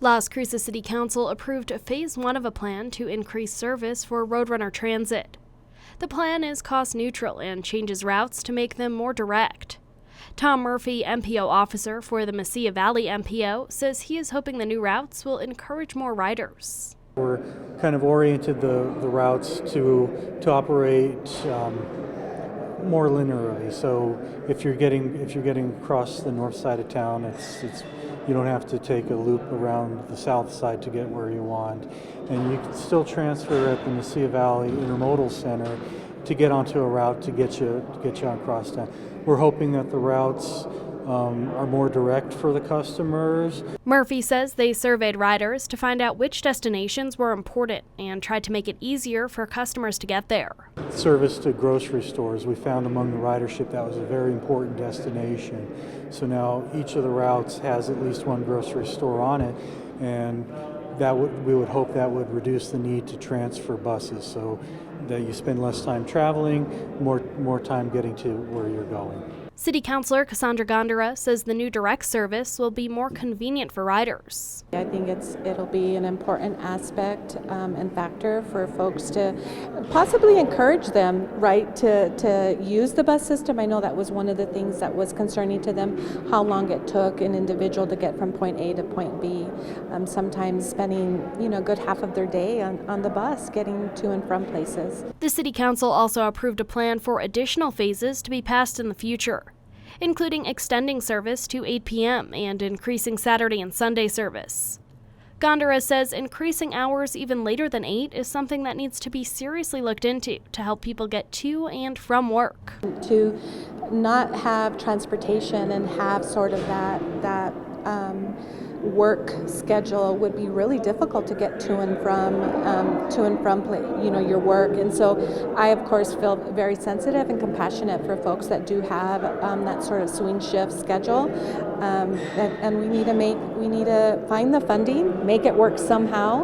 Las Cruces City Council approved Phase 1 of a plan to increase service for Roadrunner Transit. The plan is cost-neutral and changes routes to make them more direct. Tom Murphy, MPO Officer for the Mesilla Valley MPO, says he is hoping the new routes will encourage more riders. We're kind of oriented the routes to operate more linearly. So if you're getting across the north side of town, it's you don't have to take a loop around the south side to get where you want, and you can still transfer at the Mesilla Valley Intermodal Center to get onto a route to get you across town. We're hoping that the routes are more direct for the customers. Murphy says they surveyed riders to find out which destinations were important and tried to make it easier for customers to get there. Service to grocery stores, we found among the ridership that was a very important destination. So now each of the routes has at least one grocery store on it, and we would hope that would reduce the need to transfer buses, so that you spend less time traveling, more time getting to where you're going. City Councilor Cassandra Gondara says the new direct service will be more convenient for riders. I think it'll be an important aspect and factor for folks to possibly encourage them, right, to use the bus system. I know that was one of the things that was concerning to them, how long it took an individual to get from point A to point B. Sometimes spending a good half of their day on the bus getting to and from places. The City Council also approved a plan for additional phases to be passed in the future, including extending service to 8 p.m. and increasing Saturday and Sunday service. Gondara says increasing hours even later than 8 is something that needs to be seriously looked into to help people get to and from work. To not have transportation and have sort of that work schedule would be really difficult to get to and from your work. And so I of course feel very sensitive and compassionate for folks that do have that sort of swing shift schedule, and we need to find the funding, make it work somehow,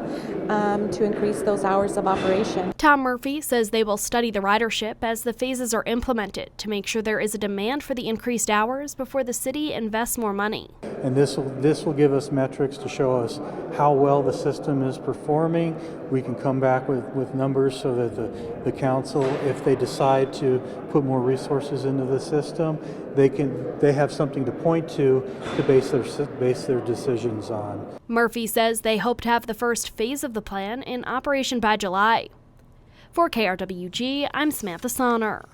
to increase those hours of operation. Tom Murphy says they will study the ridership as the phases are implemented to make sure there is a demand for the increased hours before the city invests more money. And this will give us metrics to show us how well the system is performing. We can come back with numbers so that the council, if they decide to put more resources into the system, they have something to point to base their decisions on. Murphy says they hope to have the first phase of the plan in operation by July. For KRWG, I'm Samantha Sonner.